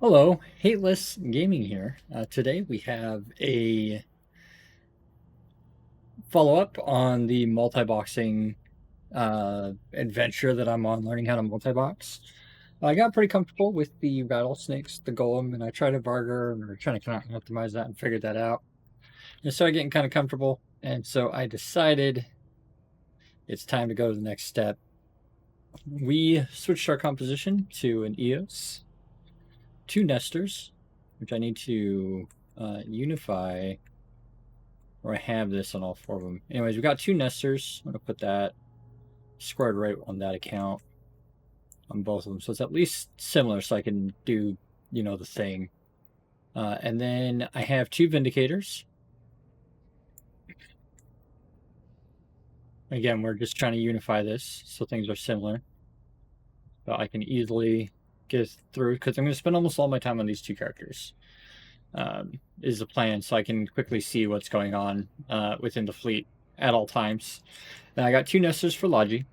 Hello, Hateless Gaming here. Today we have a follow-up on the multi-boxing adventure that I'm on, learning how to multi-box. I got pretty comfortable with the rattlesnakes, the golem, and I tried a barter and we're trying to kind of optimize that and figured that out. And started getting kind of comfortable, and so I decided it's time to go to the next step. We switched our composition to an EOS, two Nestors, which I need to unify. Or I have this on all four of them. Anyways, we got two Nestors. I'm going to put that squared right on that account on both of them. So it's at least similar so I can do, the thing. And then I have two Vindicators. Again, we're just trying to unify this so things are similar. But I can easily get through because I'm going to spend almost all my time on these two characters. Is the plan so I can quickly see what's going on within the fleet at all times. Then I got two Nestors for Logi,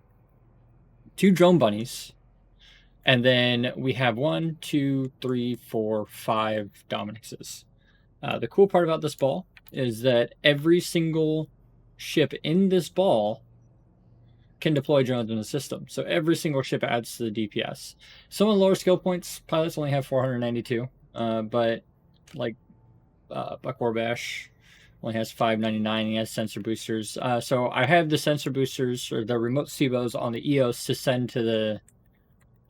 two drone bunnies, and then we have 1, 2, 3, 4, 5 Dominixes. The cool part about this ball is that every single ship in this ball can deploy drones in the system. So every single ship adds to the DPS. Some of the lower skill points, pilots only have 492, but like Buck Warbash only has 599. He has sensor boosters. So I have the sensor boosters or the remote SIBOs on the EOS to send to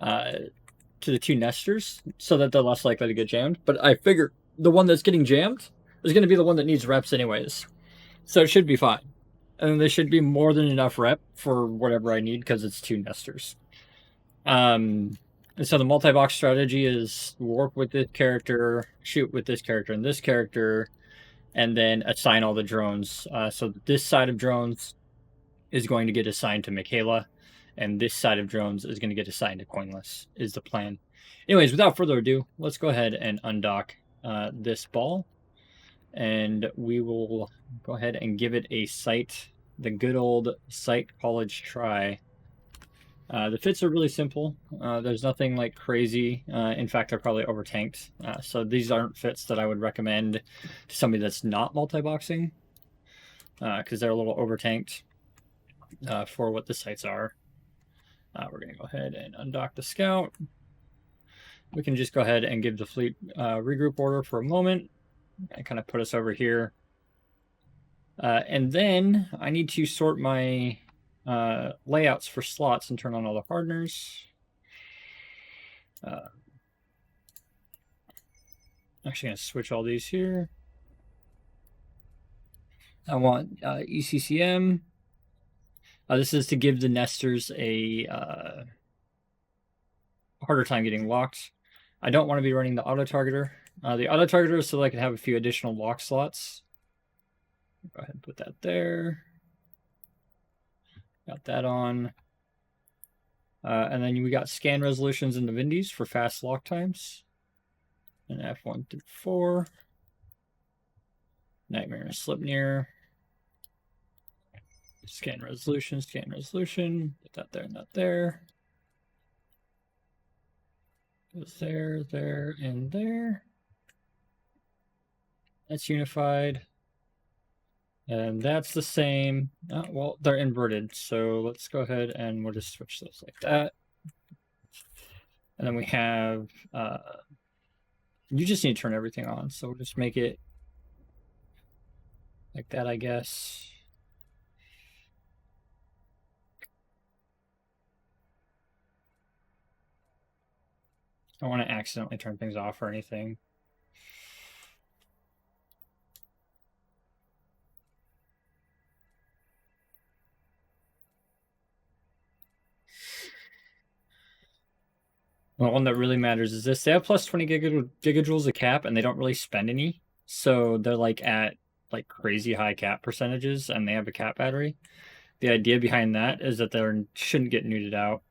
the two Nestors so that they're less likely to get jammed. But I figure the one that's getting jammed is going to be the one that needs reps anyways. So it should be fine. And there should be more than enough rep for whatever I need because it's two Nestors. And so the multi-box strategy is warp with this character, shoot with this character and this character, and then assign all the drones. So this side of drones is going to get assigned to Michaela, and this side of drones is going to get assigned to Coinless, is the plan. Anyways, without further ado, let's go ahead and undock this ball, and we will go ahead and give it a sight, the good old sight college try. The fits are really simple. There's nothing like crazy. In fact, they're probably over tanked. So these aren't fits that I would recommend to somebody that's not multi-boxing because they're a little over tanked for what the sights are. We're going to go ahead and undock the scout. We can just go ahead and give the fleet regroup order for a moment and kind of put us over here. And then I need to sort my layouts for slots and turn on all the hardeners. Actually going to switch all these here. I want ECCM. This is to give the Nestors a harder time getting locked. I don't want to be running the auto-targeter. The auto-targeter is so that I can have a few additional lock slots. Go ahead and put that there. Got that on. And then we got scan resolutions in the Vindis for fast lock times. And F1 through 4. Nightmare and Slipnir. Scan resolution, put that there and that there. Goes there, there, and there. That's unified. And that's the same. Well, they're inverted, so let's go ahead and we'll just switch those like that. And then we have, you just need to turn everything on, so we'll just make it like that, I guess. I don't want to accidentally turn things off or anything. Well, one that really matters is this. They have plus 20 gigajoules of cap, and they don't really spend any. So they're like at like crazy high cap percentages, and they have a cap battery. The idea behind that is that they shouldn't get neutered out.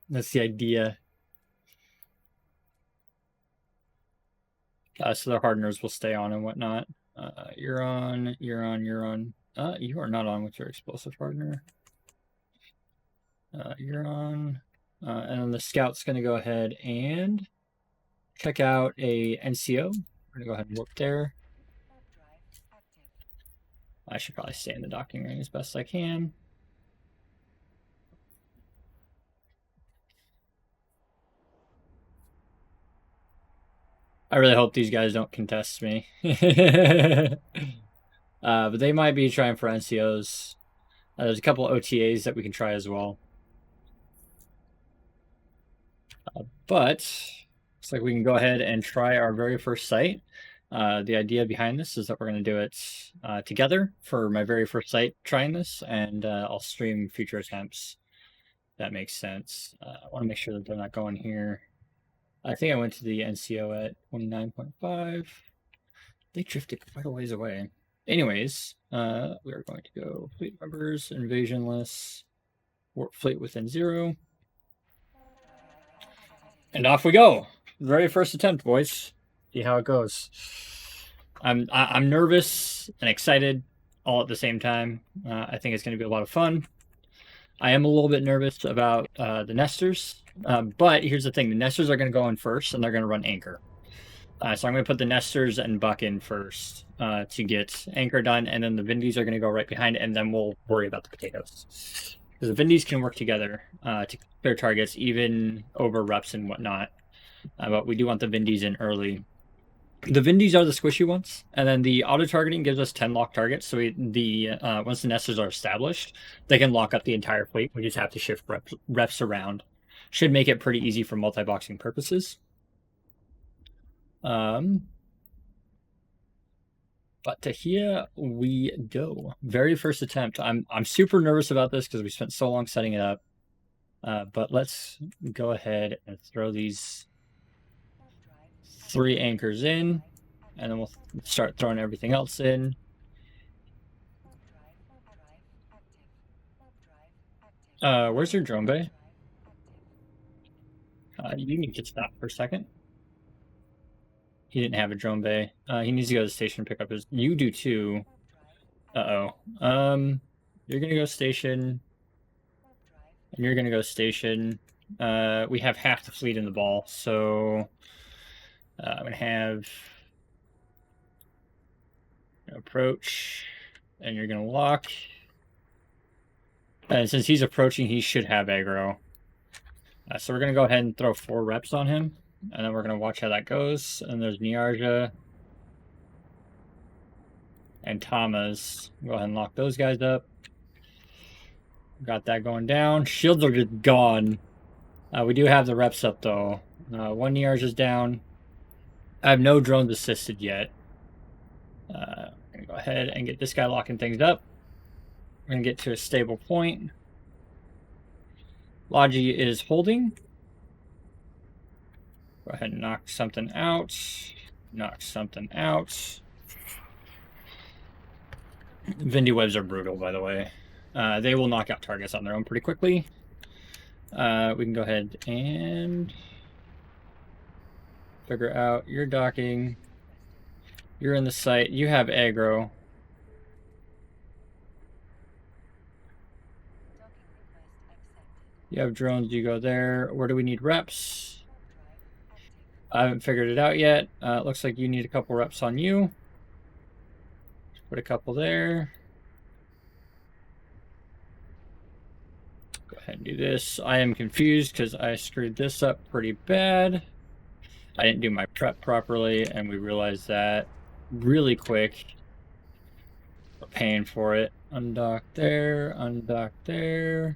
That's the idea. So their hardeners will stay on and whatnot. You're on. You are not on with your explosive hardener. You're on. And then the scout's going to go ahead and check out a NCO. We're gonna go ahead and warp there. I should probably stay in the docking ring as best I can. I really hope these guys don't contest me. But they might be trying for NCOs. There's a couple OTAs that we can try as well. But looks like we can go ahead and try our very first site. The idea behind this is that we're going to do it together for my very first site trying this, and I'll stream future attempts. That makes sense. I want to make sure that they're not going here. I think I went to the NCO at 29.5. They drifted quite a ways away. Anyways, we are going to go fleet members, invasion lists, warp fleet within 0. And off we go. Very first attempt, boys. See how it goes. I'm nervous and excited all at the same time. I think it's going to be a lot of fun. I am a little bit nervous about the Nestors, but here's the thing: the Nestors are going to go in first, and they're going to run anchor. So I'm going to put the Nestors and Buck in first to get anchor done, and then the Vindis are going to go right behind, and then we'll worry about the potatoes. Because the Vindis can work together to clear targets, even over reps and whatnot. But we do want the Vindis in early. The Vindis are the squishy ones, and then the auto targeting gives us 10 lock targets. So once the Nestors are established, they can lock up the entire fleet. We just have to shift reps around. Should make it pretty easy for multi-boxing purposes. But to here we go. Very first attempt. I'm super nervous about this because we spent so long setting it up. But let's go ahead and throw these 3 anchors in, and then we'll start throwing everything else in. Where's your drone bay? You need to stop for a second. He didn't have a drone bay. He needs to go to the station and pick up his... You do too. Uh-oh. You're gonna go station. And you're gonna go station. We have half the fleet in the ball, so... I'm gonna have... approach. And you're gonna lock. And since he's approaching, he should have aggro. So we're gonna go ahead and throw 4 reps on him. And then we're going to watch how that goes. And there's Niarja and Thomas. Go ahead and lock those guys up. Got that going down. Shields are just gone. We do have the reps up, though. 1 Niarja's down. I have no drones assisted yet. I'm going to go ahead and get this guy locking things up. We're going to get to a stable point. Logi is holding. Go ahead and knock something out. Knock something out. Vindi webs are brutal, by the way. They will knock out targets on their own pretty quickly. We can go ahead and figure out your docking. You're in the site. You have aggro. You have drones. You go there. Where do we need reps? I haven't figured it out yet. It looks like you need a couple reps on you. Put a couple there. Go ahead and do this. I am confused because I screwed this up pretty bad. I didn't do my prep properly, and we realized that really quick. We're paying for it. Undock there. Undock there.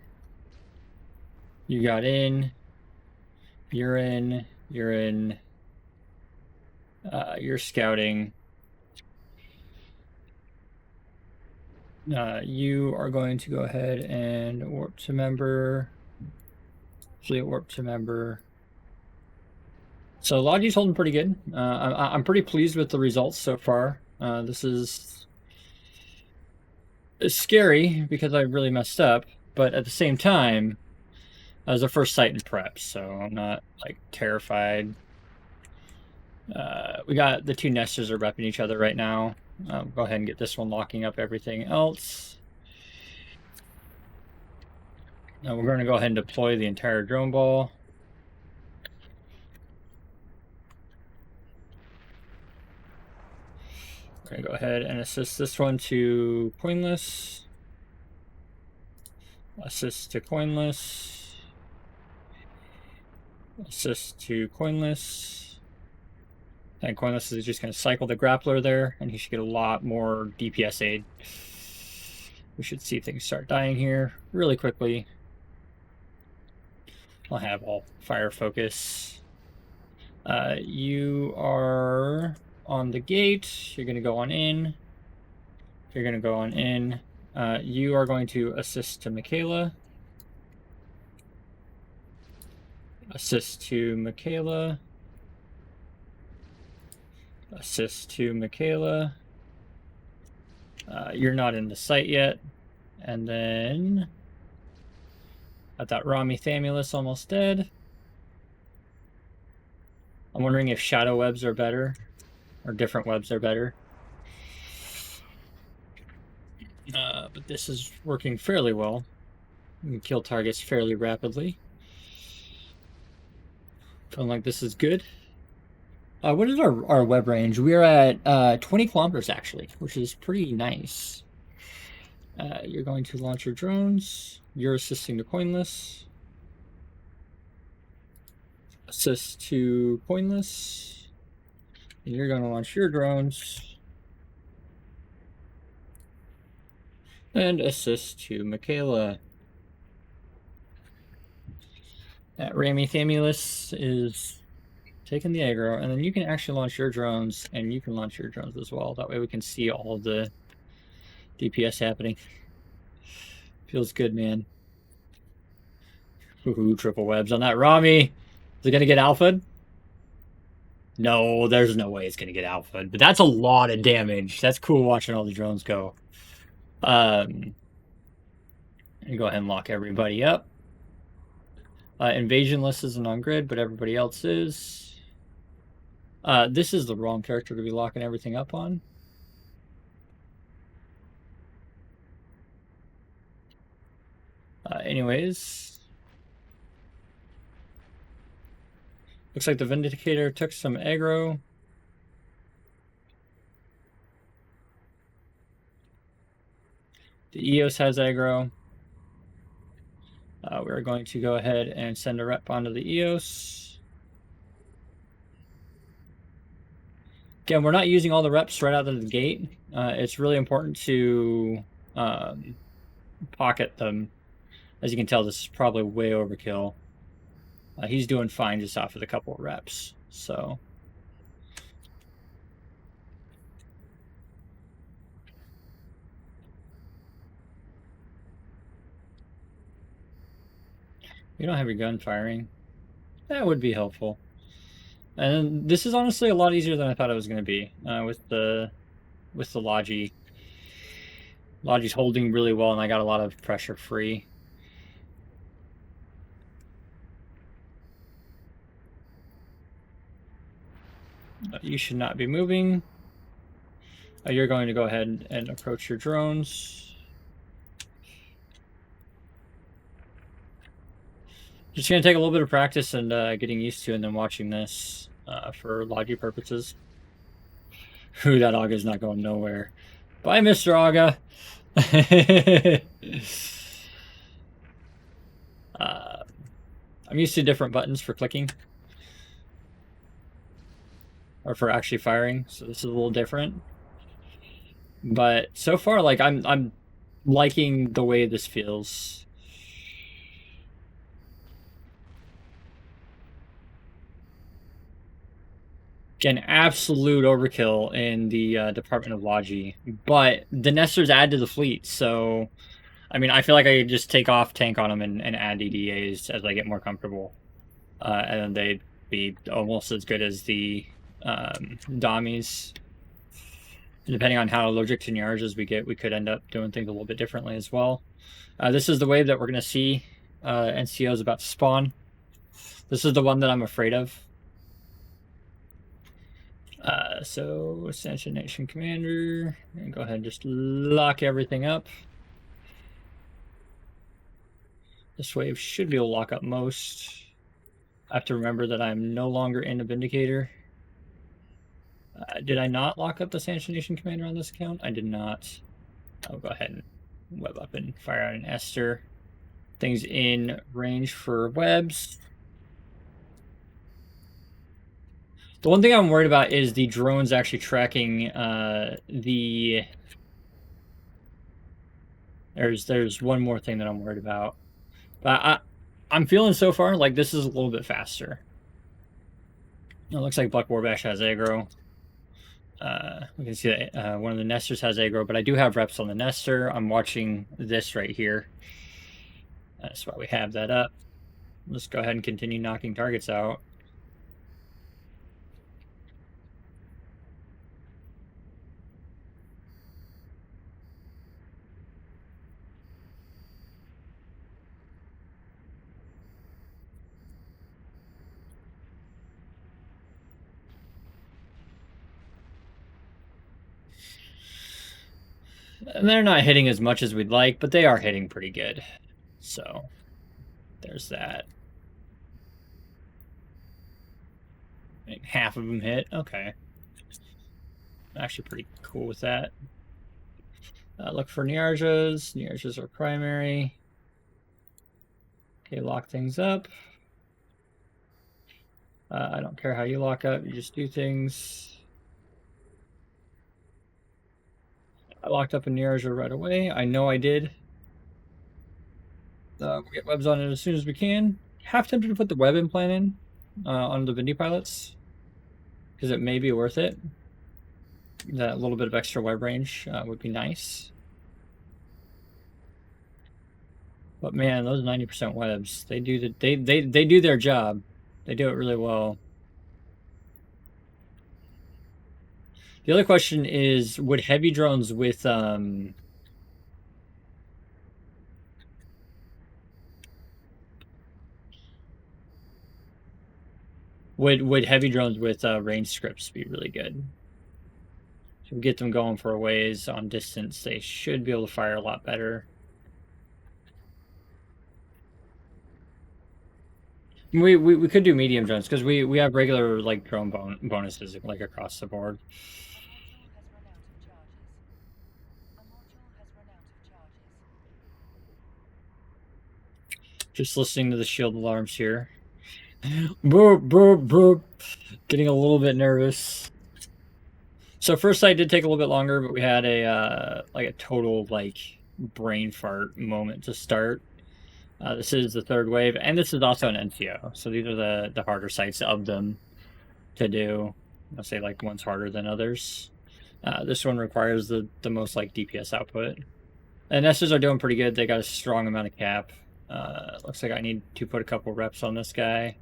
You got in. You're in. You're in. You're scouting. You are going to go ahead and warp to member. Fleet warp to member. So Logi's holding pretty good. I'm pretty pleased with the results so far. This is scary because I really messed up, but at the same time, that was the first site in prep, so I'm not like terrified. We got the 2 Nestors are repping each other right now. Go ahead and get this one locking up everything else. Now we're going to go ahead and deploy the entire drone ball. We're going to go ahead and assist this one to coinless. Assist to coinless. Assist to coinless. And coinless is just going to cycle the grappler there, and he should get a lot more DPS aid. We should see things start dying here really quickly. I'll have all fire focus. You are on the gate. You're going to go on in. You're going to go on in. You are going to assist to Michaela. Assist to Michaela. Assist to Michaela. You're not in the site yet. And then got that Rami Famulus almost dead. I'm wondering if shadow webs are better or different webs are better. But this is working fairly well. We can kill targets fairly rapidly. Feeling like this is good. What is our web range? We are at 20 kilometers actually, which is pretty nice. You're going to launch your drones. You're assisting to coinless. Assist to coinless. And you're going to launch your drones. And assist to Michaela. That Rami Famulus is taking the aggro, and then you can actually launch your drones, and you can launch your drones as well. That way we can see all of the DPS happening. Feels good, man. Ooh, triple webs on that Rami. Is it going to get alpha'd? No, there's no way it's going to get alpha'd, but that's a lot of damage. That's cool watching all the drones go. Go ahead and lock everybody up. Invasion list isn't on grid, but everybody else is. This is the wrong character to be locking everything up on. Anyways. Looks like the Vindicator took some aggro. The EOS has aggro. We're going to go ahead and send a rep onto the EOS. Again, we're not using all the reps right out of the gate. It's really important to pocket them. As you can tell, this is probably way overkill. He's doing fine just off of a couple of reps. So you don't have your gun firing. That would be helpful. And this is honestly a lot easier than I thought it was going to be with the Logi. Logi's holding really well, and I got a lot of pressure free. You should not be moving. You're going to go ahead and approach your drones. Just going to take a little bit of practice and getting used to, and then watching this for Logi purposes. Ooh, that Aga is not going nowhere. Bye, Mr. Aga. I'm used to different buttons for clicking. Or for actually firing, so this is a little different. But so far, like I'm liking the way this feels. Again, absolute overkill in the Department of Logi, but the Nestors add to the fleet, so I mean, I feel like I could just take off tank on them and add DDAs as I get more comfortable, and then they'd be almost as good as the Domis. Depending on how allergic to Nyarjas we get, we could end up doing things a little bit differently as well. This is the wave that we're going to see. NCO is about to spawn. This is the one that I'm afraid of. So Ascension Nation Commander, and go ahead and just lock everything up. This wave should be able to lock up most. I have to remember that I'm no longer in a Vindicator. Did I not lock up the Sanction Commander on this account? I did not. I'll go ahead and web up and fire out an Nestor. Things in range for webs. The one thing I'm worried about is the drones actually tracking the... There's one more thing that I'm worried about. But I'm feeling so far like this is a little bit faster. It looks like Buck Warbash has aggro. We can see that one of the Nestors has aggro, but I do have reps on the Nestor. I'm watching this right here. That's why we have that up. Let's go ahead and continue knocking targets out. And they're not hitting as much as we'd like, but they are hitting pretty good. So there's that. Half of them hit. Okay. Actually pretty cool with that. Look for Niarjas. Niarjas are primary. Okay, lock things up. I don't care how you lock up. You just do things. I locked up a Niarja right away. I know I did. We'll get webs on it as soon as we can. Half tempted to put the web implant in on the Vindi pilots because it may be worth it. That little bit of extra web range would be nice. But man, those 90% webs, they do they do their job. They do it really well. The other question is, would heavy drones with would heavy drones with range scripts be really good? If we get them going for a ways on distance, they should be able to fire a lot better. We could do medium drones because we have regular like drone bonuses like across the board. Just listening to the shield alarms here. Boop, boop, boop. Getting a little bit nervous. So first sight did take a little bit longer, but we had a like a total like brain fart moment to start. This is the third wave, and this is also an NCO. So these are the harder sites of them to do. I'll say like one's harder than others. This one requires the most like DPS output. And Nestors are doing pretty good. They got a strong amount of cap. Looks like I need to put a couple reps on this guy.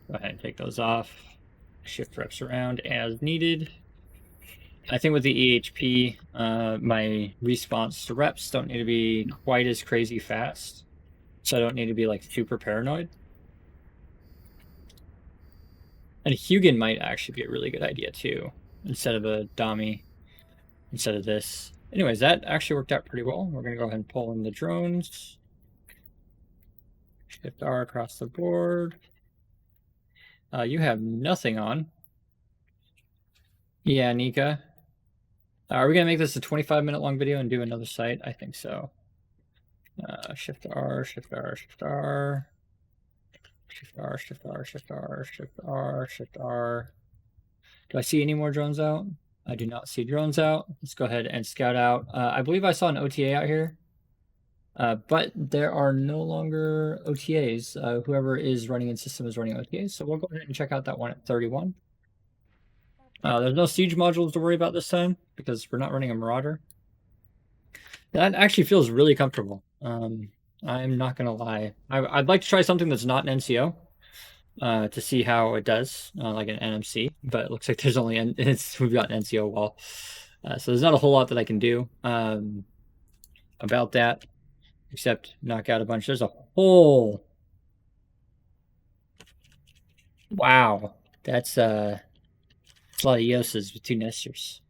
Go ahead and take those off. Shift reps around as needed. I think with the EHP, my response to reps don't need to be quite as crazy fast. So I don't need to be like super paranoid. And Hugin might actually be a really good idea too, instead of a Domi, instead of this. Anyways, that actually worked out pretty well. We're going to go ahead and pull in the drones. Shift R across the board. You have nothing on. Yeah, Nika. Are we going to make this a 25-minute long video and do another site? I think so. Shift R, Shift R, Shift R. Shift R, Shift R, Shift R, Shift R, Shift R. Do I see any more drones out? I do not see drones out. Let's go ahead and scout out. I believe I saw an OTA out here. But there are no longer OTAs. Whoever is running in system is running OTAs. So we'll go ahead and check out that one at 31. There's no siege modules to worry about this time because we're not running a Marauder. That actually feels really comfortable. I'm not going to lie. I'd like to try something that's not an NCO to see how it does, like an NMC. But it looks like there's only we've got an NCO wall. So there's not a whole lot that I can do about that, except knock out a bunch. There's a whole... Wow. That's a lot of Eoses with 2 Nestors.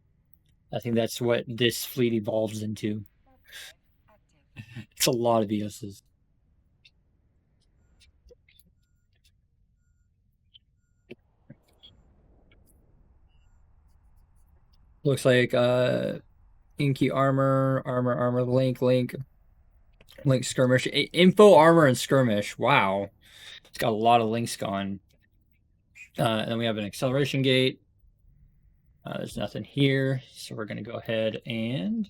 I think that's what this fleet evolves into. It's a lot of Eoses. Looks like inky armor, link, skirmish, info, armor, and skirmish. Wow, it's got a lot of links going. And then we have an acceleration gate. There's nothing here, so we're gonna go ahead and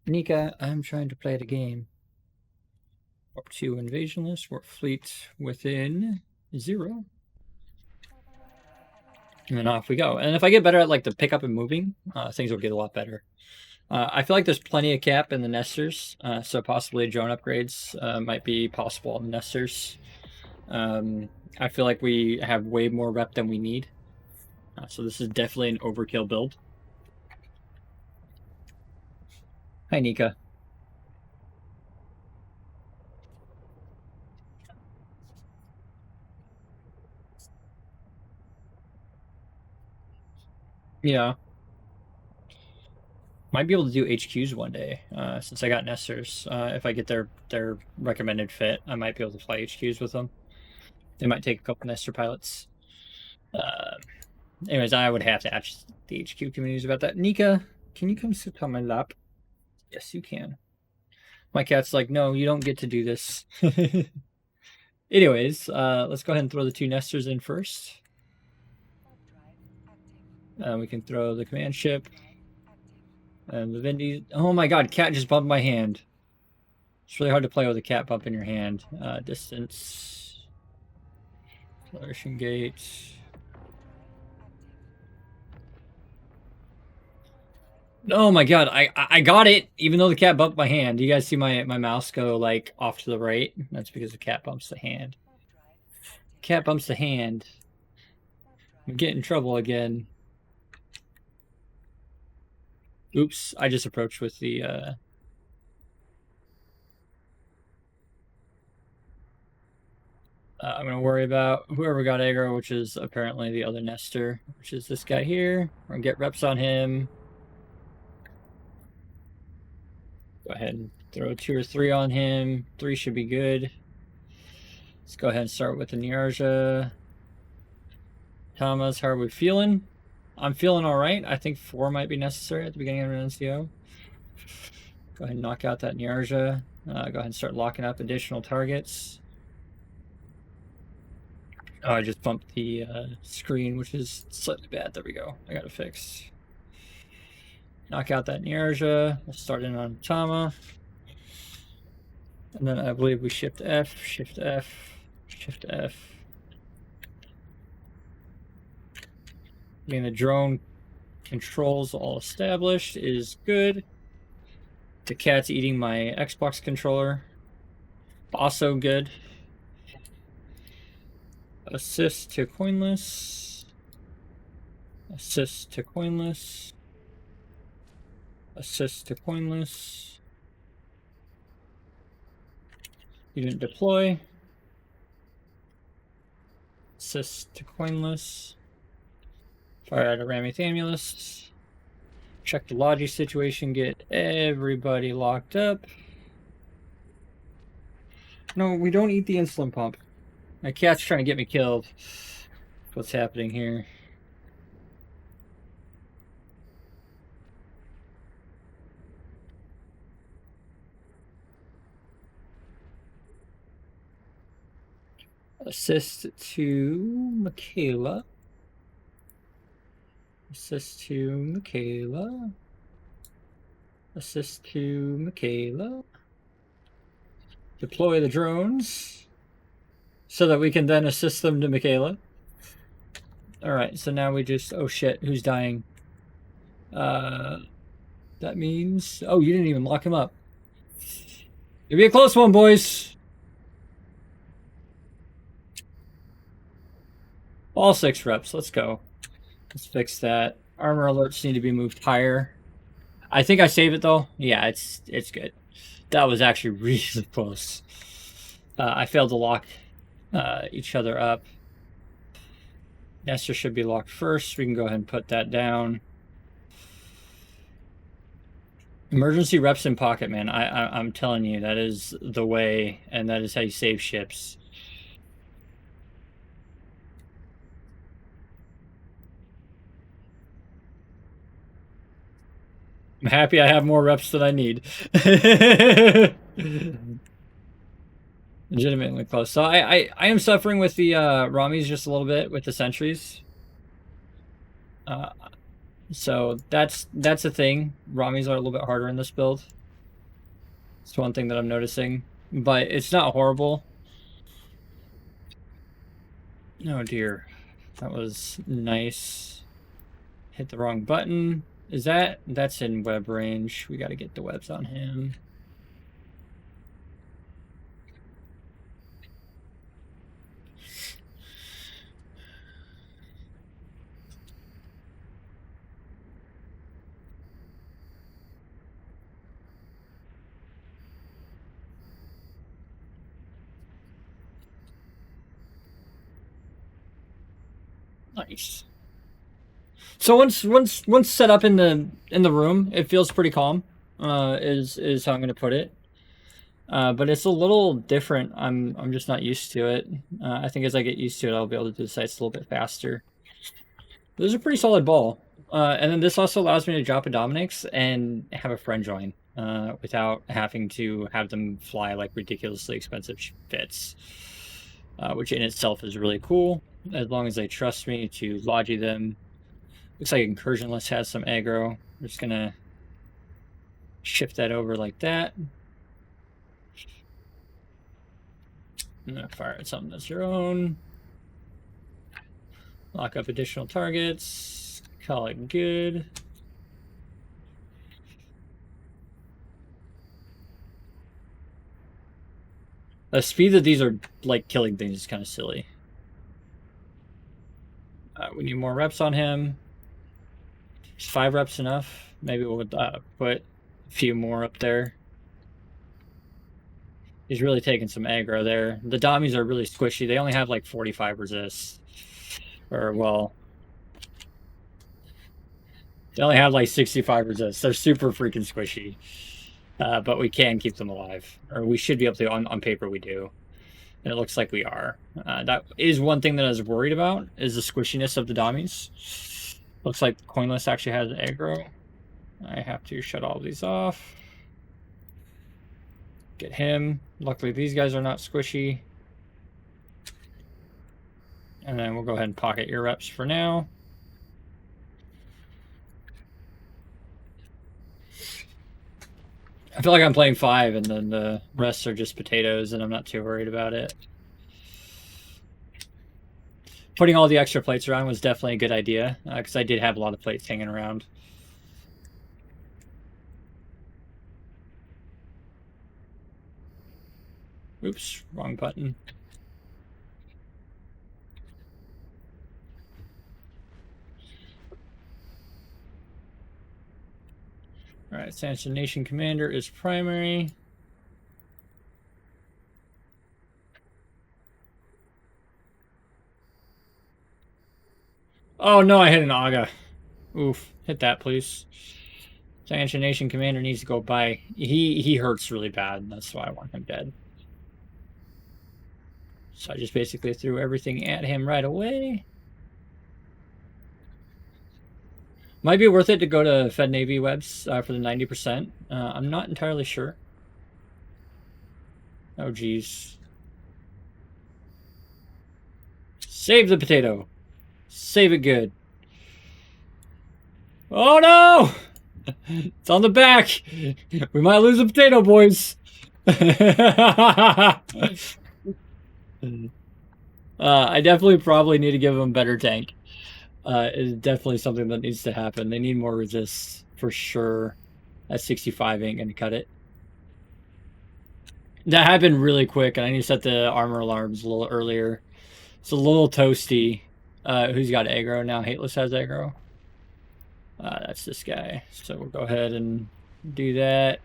Nika, I'm trying to play the game. Warp 2 invasion list, warp fleet within 0. And then off we go. And if I get better at like the pickup and moving, things will get a lot better. I feel like there's plenty of cap in the Nestors, so possibly drone upgrades might be possible in the Nestors. I feel like we have way more rep than we need. So this is definitely an overkill build. Hi, Nika. Yeah. Might be able to do HQs one day, since I got Nestors. If I get their recommended fit, I might be able to fly HQs with them. They might take a couple Nestor pilots. Anyways, I would have to ask the HQ communities about that. Nika, can you come sit on my lap? Yes, you can. My cat's like, no, you don't get to do this. Anyways, let's go ahead and throw the 2 Nestors in first. We can throw the command ship. And the Vindi. Oh my god, cat just bumped my hand. It's really hard to play with a cat bump in your hand. Distance. Acceleration gate. Oh my god, I got it, even though the cat bumped my hand. Do you guys see my mouse go like off to the right? That's because the cat bumps the hand. Cat bumps the hand. I'm getting in trouble again. Oops, I just approached with the I'm gonna worry about whoever got aggro, which is apparently the other Nestor, which is this guy here. We're gonna get reps on him. Go ahead and throw 2 or 3 on him. 3 should be good. Let's go ahead and start with the Nyarja. Thomas, how are we feeling? I'm feeling all right. I think 4 might be necessary at the beginning of an NCO. Go ahead and knock out that Nyarja. Go ahead and start locking up additional targets. Oh, I just bumped the screen, which is slightly bad. There we go. I got it fixed. Knock out that Nyarja. We'll start in on Tama. And then I believe we shift F, shift F, shift F. Getting the drone controls all established is good. The cat's eating my Xbox controller. Also good. Assist to coinless. Assist to coinless. Assist to coinless. Unit deploy. Assist to coinless. Fire out a Ramithamilis. Check the Logi situation. Get everybody locked up. No, we don't eat the insulin pump. My cat's trying to get me killed. What's happening here? Assist to Michaela. Assist to Michaela. Assist to Michaela. Deploy the drones so that we can then assist them to Michaela. Alright, so now we just... Oh shit, who's dying? That means... Oh, you didn't even lock him up. It'll be a close one, boys. All 6 reps, let's go. Let's fix that. Armor alerts need to be moved higher. I think I saved it though. Yeah, it's good. That was actually really close. I failed to lock each other up. Nestor should be locked first. We can go ahead and put that down. Emergency reps in pocket, man. I'm telling you, that is the way, and that is how you save ships. I'm happy I have more reps than I need. Legitimately close. So I am suffering with the Ramis just a little bit with the sentries. So that's a thing. Ramis are a little bit harder in this build. It's one thing that I'm noticing, but it's not horrible. Oh dear, that was nice. Hit the wrong button. That's in web range? We got to get the webs on him. Nice. So once set up in the room, it feels pretty calm. Is how I'm gonna put it. But it's a little different. I'm just not used to it. I think as I get used to it, I'll be able to do the sites a little bit faster. This is a pretty solid ball. And then this also allows me to drop a Dominix and have a friend join without having to have them fly like ridiculously expensive fits, which in itself is really cool. As long as they trust me to logi them. Looks like Incursionless has some aggro. I'm just gonna shift that over like that. I'm gonna fire at something that's your own. Lock up additional targets. Call it good. The speed that these are like killing things is kind of silly. We need more reps on him. Is 5 reps enough? Maybe we'll put a few more up there. He's really taking some aggro there. The Domis are really squishy. They only have like 45 resists. Or, well, they only have like 65 resists. They're super freaking squishy. But we can keep them alive. Or we should be able to. On paper, we do. And it looks like we are. That is one thing that I was worried about, is the squishiness of the Domis. Looks like Coinless actually has aggro. I have to shut all of these off. Get him. Luckily, these guys are not squishy. And then we'll go ahead and pocket your reps for now. I feel like I'm playing 5, and then the rest are just potatoes, and I'm not too worried about it. Putting all the extra plates around was definitely a good idea, because I did have a lot of plates hanging around. Oops, wrong button. All right, Sanction Nation Commander is primary. Oh no, I hit an Aga. Oof, hit that, please. Sanction Nation Commander needs to go by. He hurts really bad. That's why I want him dead. So I just basically threw everything at him right away. Might be worth it to go to Fed Navy webs for the 90%. I'm not entirely sure. Oh, geez. Save the potato. Save it good. Oh, no! It's on the back. We might lose the potato, boys. I definitely probably need to give them better tank. Is definitely something that needs to happen. They need more resists for sure. That 65 ain't gonna cut it. That happened really quick, and I need to set the armor alarms a little earlier. It's a little toasty. Who's got aggro now? Hateless has aggro. That's this guy. So we'll go ahead and do that.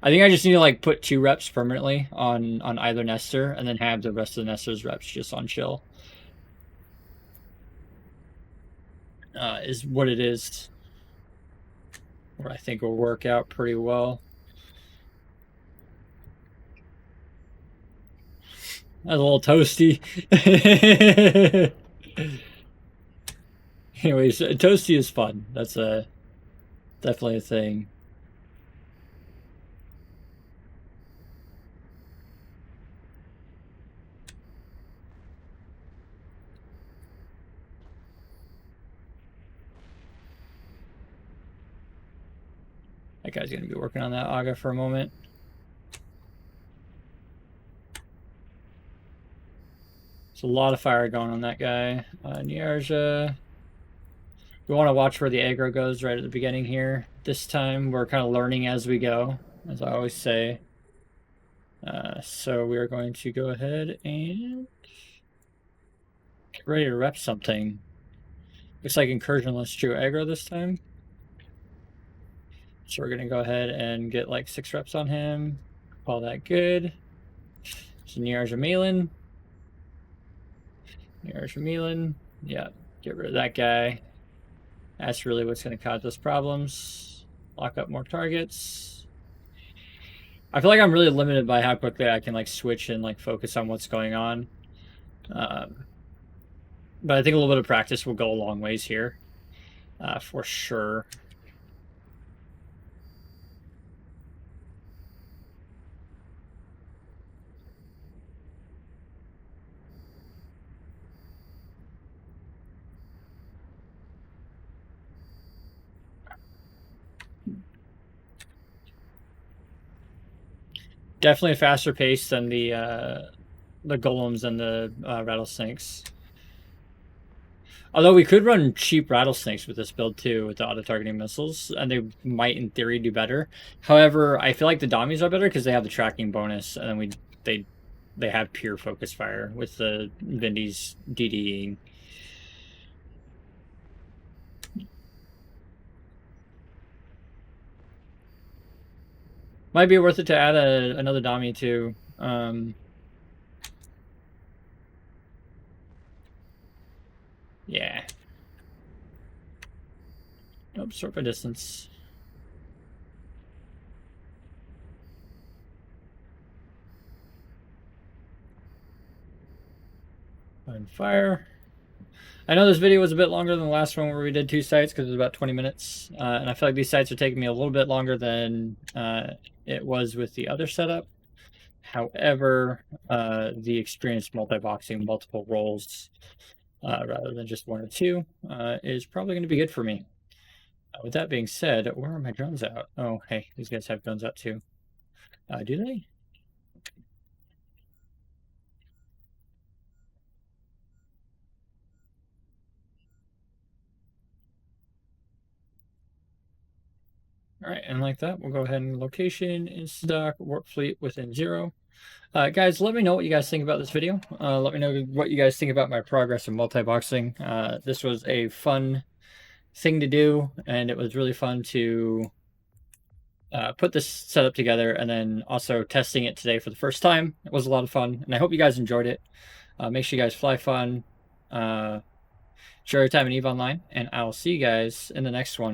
I think I just need to like put 2 reps permanently on either Nestor, and then have the rest of the Nestor's reps just on chill. Is what it is. Or I think will work out pretty well. That's a little toasty. Anyways, Toasty is fun. That's definitely a thing. That guy's gonna be working on that Aga for a moment. There's a lot of fire going on that guy. Niarja. We want to watch where the aggro goes right at the beginning here. This time we're kind of learning as we go, as I always say. So we are going to go ahead and get ready to rep something. Looks like Incursionless drew aggro this time. So we're going to go ahead and get like 6 reps on him. Call that good. So Niarja Milan. Yeah, get rid of that guy. That's really what's going to cause us problems. Lock up more targets. I feel like I'm really limited by how quickly I can like switch and like focus on what's going on. But I think a little bit of practice will go a long ways here, for sure. Definitely a faster pace than the golems and the rattlesnakes. Although we could run cheap rattlesnakes with this build too, with the auto-targeting missiles, and they might, in theory, do better. However, I feel like the Domis are better because they have the tracking bonus, and then they have pure focus fire with the Vindi's DDing. Might be worth it to add another Domi too. Yeah. Nope, sort by distance. On fire. I know this video was a bit longer than the last one where we did 2 sites because it was about 20 minutes. And I feel like these sites are taking me a little bit longer than it was with the other setup. However, the experienced multi-boxing multiple roles rather than just 1 or 2 is probably going to be good for me. With that being said, where are my drones out? Oh, hey, these guys have drones out too. Do they? All right, and like that, we'll go ahead and location in stock, warp fleet within 0. Guys, let me know what you guys think about this video. Let me know what you guys think about my progress in multi-boxing. This was a fun thing to do, and it was really fun to put this setup together, and then also testing it today for the first time. It was a lot of fun, and I hope you guys enjoyed it. Make sure you guys fly fun, share your time in EVE Online, and I'll see you guys in the next one.